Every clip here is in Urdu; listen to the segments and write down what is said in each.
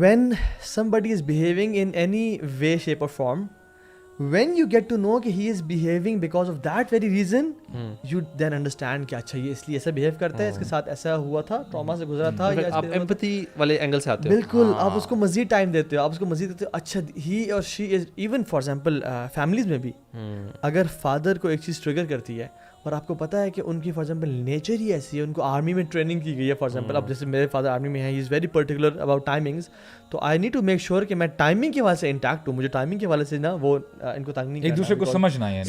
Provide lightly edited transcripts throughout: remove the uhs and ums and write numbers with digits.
when somebody is behaving in any way, shape or form, when you get to know کہ he is behaving because of that very reason, you then understand کہ اچھا یہ اس لیے ایسا بہیو کرتا ہے, اس کے ساتھ ایسا ہوا تھا, ٹراما سے گزرا تھا, یا آپ ایمپتھی والے اینگل سے آتے ہو. بالکل, آپ اس کو مزید ٹائم دیتے ہو, آپ اس کو مزید دیتے ہو. اچھا he or she is, even for example families میں بھی اگر فادر کو ایک چیز ٹریگر کرتی ہے اور آپ کو پتہ ہے کہ ان کی فار ایگزامپل نیچر ہی ایسی ہے, ان کو آرمی میں ٹریننگ کی گئی ہے فار ایگزامپل. اب جیسے میرے فادر آرمی میں ہیں, he is very particular about timings, تو I need to make sure کہ میں ٹائمنگ کے حوالے سے انٹیکٹ ہوں, مجھے ٹائمنگ کے حوالے سے نا وہ ان کو تنگ نہیں ایک دوسرے کو سمجھنا ہے.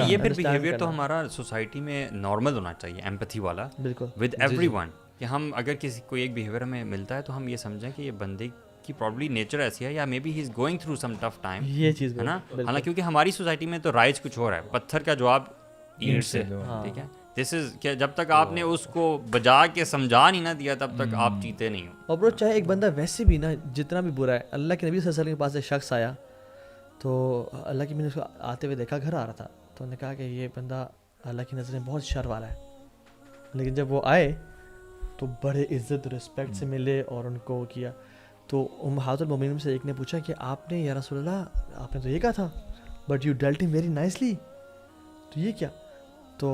یہ پھر بیہیویئر تو ہمارا سوسائٹی میں نارمل ہونا چاہیے, ایمپتھی والا ود ایوری ون, کہ ہم اگر کسی کوئی ایک بیہیویئر ہمیں ملتا ہے تو ہم یہ سمجھیں کہ یہ بندے کی پرابلی نیچر ایسی ہے, یا maybe he is going through some tough time, یہ چیز ہے نا. حالانکہ کیونکہ ہماری سوسائٹی میں تو رائج کچھ اور ہے, پتھر کا جواب اینٹ سے, ٹھیک ہے. دس از کہ جب تک آپ نے اس کو بجا کے سمجھا نہیں نہ دیا تب تک آپ جیتے نہیں ہو. اور برو چاہے ایک بندہ ویسے بھی نا جتنا بھی برا ہے, اللہ کے نبی صلی اللہ علیہ وسلم کے پاس ایک شخص آیا, تو اللہ کی میں نے اس کو آتے ہوئے دیکھا, گھر آ رہا تھا, تو انہوں نے کہا کہ یہ بندہ اللہ کی نظر میں بہت شر والا ہے. لیکن جب وہ آئے تو بڑے عزت رسپیکٹ سے ملے اور ان کو کیا. تو امہات المومنین سے ایک نے پوچھا کہ آپ نے یا رسول اللہ آپ نے تو یہ کہا تھا, بٹ یو ڈیلٹ ہم ویری نائسلی, تو یہ کیا؟ تو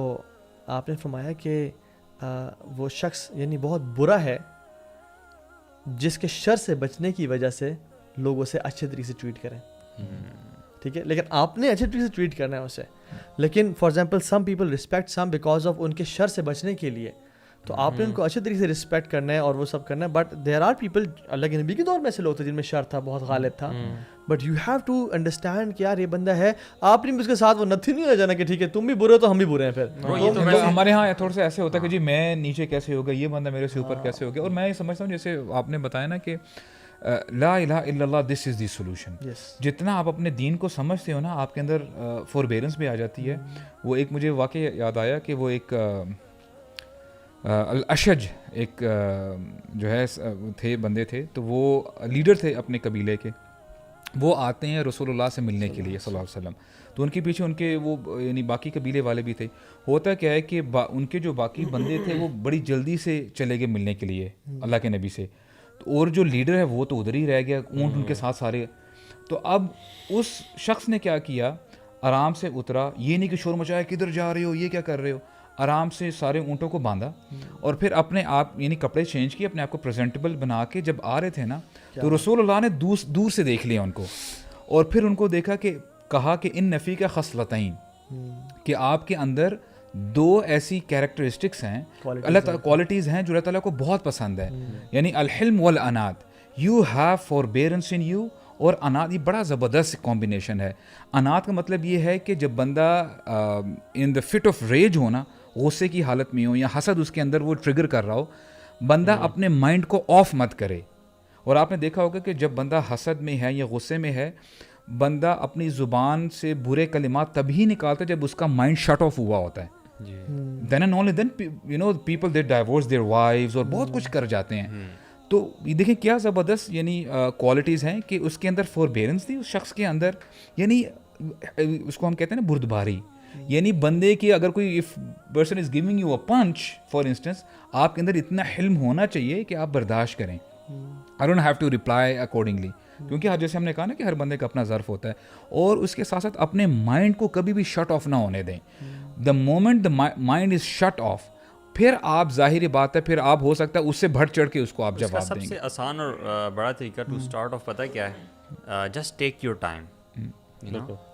آپ نے فرمایا کہ وہ شخص یعنی بہت برا ہے جس کے شر سے بچنے کی وجہ سے لوگ اسے اچھے طریقے سے ٹریٹ کریں, ٹھیک ہے. لیکن آپ نے اچھے طریقے سے ٹریٹ کرنا ہے اسے. لیکن for example some people respect some because of ان کے شر سے بچنے کے لیے, تو آپ نے ان کو اچھے طریقے سے رسپیکٹ کرنا ہے اور وہ سب کرنا ہے. بٹ دیر آر پیپل, اللہ کے نبی کے دور میں ایسے لوگ تھے جن میں شر تھا, بہت غالب تھا, but you have to understand کہ یار یہ بندہ ہے, آپ نے بھی اس کے ساتھ وہ نتھی نہیں ہو جانا کہ ٹھیک ہے تم بھی برے ہو تو ہم بھی برے ہیں. پھر ہمارے یہاں تھوڑا سا ایسے ہوتا ہے کہ جی میں نیچے کیسے ہوگا, یہ بندہ میرے سے اوپر کیسے ہو گیا. اور میں یہ سمجھتا ہوں جیسے آپ نے بتایا نا کہ لا الہ الا اللہ دس از دی سولوشن. جتنا آپ اپنے دین کو سمجھتے ہو نا, آپ کے اندر فوربیرنس بھی آ جاتی ہے. وہ ایک مجھے واقعہ یاد آیا کہ وہ ایک الاشج ایک جو ہے تھے بندے تھے, تو وہ لیڈر تھے اپنے قبیلے کے. وہ آتے ہیں رسول اللہ سے ملنے کے لیے صلی اللہ علیہ وسلم, تو ان کے پیچھے ان کے وہ یعنی باقی قبیلے والے بھی تھے. ہوتا کیا ہے کہ ان کے جو باقی بندے تھے وہ بڑی جلدی سے چلے گئے ملنے کے لیے اللہ کے نبی سے, اور جو لیڈر ہے وہ تو ادھر ہی رہ گیا, اونٹ ان کے ساتھ سارے. تو اب اس شخص نے کیا کیا, آرام سے اترا, یہ نہیں کہ شور مچایا کدھر جا رہے ہو, یہ کیا کر رہے ہو, آرام سے سارے اونٹوں کو باندھا اور پھر اپنے آپ یعنی کپڑے چینج کیے, اپنے آپ کو پریزنٹیبل بنا کے جب آ رہے تھے نا, تو رسول اللہ نے دور سے دیکھ لیا ان کو, اور پھر ان کو دیکھا کہ کہا کہ ان نفی کا خصلتین, کہ آپ کے اندر دو ایسی کیریکٹرسٹکس ہیں, اللہ تعالیٰ کوالٹیز ہیں جو اللہ تعالیٰ کو بہت پسند ہے, یعنی الحلم والانات, یو ہیو فوربیرنس ان یو, اور انات یہ بڑا زبردست کمبینیشن ہے. انات کا مطلب یہ ہے کہ جب بندہ ان دا فٹ آف ریج ہو نا, غصے کی حالت میں ہو یا حسد اس کے اندر وہ ٹریگر کر رہا ہو, بندہ اپنے مائنڈ کو آف مت کرے. اور آپ نے دیکھا ہوگا کہ جب بندہ حسد میں ہے یا غصے میں ہے, بندہ اپنی زبان سے برے کلمات تبھی نکالتا ہے جب اس کا مائنڈ شٹ آف ہوا ہوتا ہے. Then and only then you know people they divorce their wives اور بہت کچھ کر جاتے ہیں. تو یہ دیکھیں کیا زبردست یعنی کوالٹیز ہیں کہ اس کے اندر فوربیرنس تھی اس شخص کے اندر, یعنی اس کو ہم کہتے ہیں نا بردباری, یعنی بندے کی اگر کوئی if person is giving you a punch for instance, آپ کے اندر اتنا حلم ہونا چاہیے کہ آپ برداشت کریں. I don't have to reply accordingly, کیونکہ جیسے ہم نے کہا نا کہ ہر بندے کا اپنا ظرف ہوتا ہے, اور اس کے ساتھ ساتھ اپنے مائنڈ کو کبھی بھی شٹ آف نہ ہونے دیں. The moment the mind is shut off, پھر آپ ظاہری بات ہے پھر آپ ہو سکتا ہے اس سے بڑھ چڑھ کے اس کو آپ جواب دیں گے. سب سے آسان اور بڑا طریقہ ٹو اسٹارٹ آف پتہ کیا ہے, just take your time,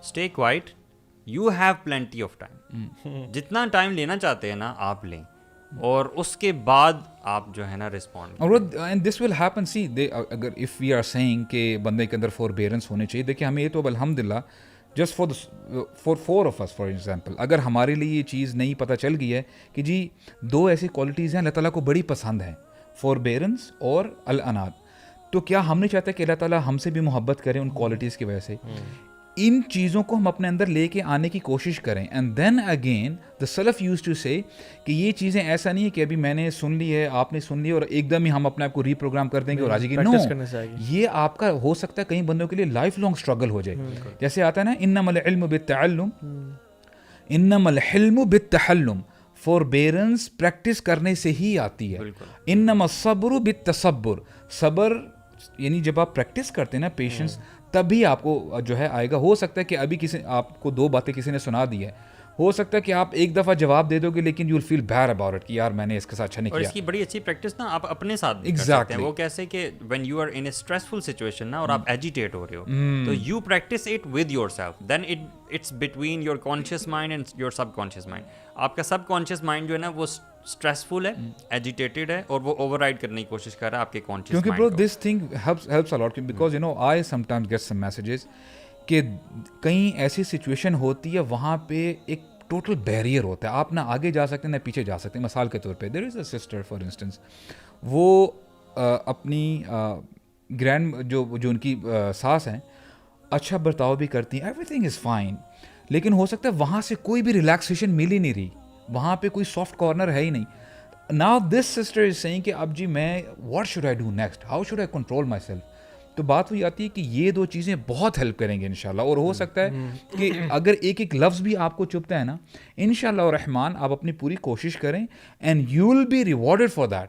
stay quite, you have plenty of time. جتنا ٹائم لینا چاہتے ہیں نا آپ لیں, اور اس کے بعد آپ جو ہے نا respond. And this will happen. See اگر اف وی آر سیئنگ کہ بندے کے اندر فوربیرنس ہونی چاہیے, دیکھیے ہمیں یہ تو الحمدللہ just for four of us for example, اگر ہمارے لیے یہ چیز نہیں پتہ چل گئی ہے کہ جی دو ایسی کوالٹیز ہیں اللہ تعالیٰ کو بڑی پسند ہیں, فوربیرنس اور الانات, تو کیا ہم نہیں چاہتے کہ اللہ تعالیٰ ہم سے بھی محبت کرے ان کوالٹیز کی وجہ سے. ان چیزوں کو ہم اپنے اندر لے کے آنے کی کوشش کریں. اینڈ دین اگین دا سلف یوز ٹو سے کہ یہ چیزیں ایسا نہیں ہے کہ ابھی میں نے سن لی ہے, آپ نے سن لی اور ایک دم ہی ہم اپنے آپ کو ری پروگرام کر دیں گے اور آج کی. نو, یہ آپ کا ہو سکتا ہے کئی بندوں کے لیے لائف لانگ اسٹرگل ہو جائے. جیسے آتا ہے نا انما العلم بالتعلم, انما الحلم بالتحلم, فوربیرنس پریکٹس کرنے سے ہی آتی ہے. انما الصبر بالتصبر, صبر یعنی جب آپ پریکٹس کرتے ہیں نا پیشنس, تبھی آپ کو جو ہے آئے گا. ہو سکتا ہے کہ ابھی کسی آپ کو 2 باتیں کسی نے سنا دی ہے, ہو سکتا ہے کہ آپ ایک دفعہ جواب دے دو گے لیکن you will feel bad about it کہ یار میں نے اس کے ساتھ اچھا نہیں اور کیا. اس کی بڑی اچھی پریکٹس نا آپ اپنے ساتھ بھی کر سکتے ہیں. وہ کیسے کہ when you are in a stressful situation نا اور آپ ایجیٹیٹ ہو رہے ہو تو you practice it with yourself, then it's between your conscious mind and your subconscious mind. آپ کا سب کانشیس مائنڈ جو ہے نا وہ اسٹریسفل ہے, ایجیٹیٹڈ ہے, اور وہ اوور رائڈ کرنے کی کوشش کر رہا ہے آپ کے کانشیس مائنڈ کو. کیونکہ bro this thing helps a lot because you know I sometimes get some messages کہ کہیں ایسی سچویشن ہوتی ہے وہاں پہ ایک ٹوٹل بیریئر ہوتا ہے, آپ نہ آگے جا سکتے نہ پیچھے جا سکتے. مثال کے طور پہ دیر از اے سسٹر فار انسٹنس, وہ اپنی گرینڈ جو ان کی ساس ہیں اچھا برتاؤ بھی کرتی ہیں, ایوری تھنگ از فائن, لیکن ہو سکتا ہے وہاں سے کوئی بھی ریلیکسیشن مل ہی نہیں رہی, وہاں پہ کوئی سافٹ کارنر ہے ہی نہیں. Now this sister is saying کہ اب جی میں what should I do next, how should I control myself. تو بات وہی آتی ہے کہ یہ 2 چیزیں بہت ہیلپ کریں گے انشاءاللہ. اور ہو سکتا ہے کہ اگر ایک لفظ بھی آپ کو چبھتا ہے نا, انشاءاللہ الرحمن آپ اپنی پوری کوشش کریں and you will be rewarded for that.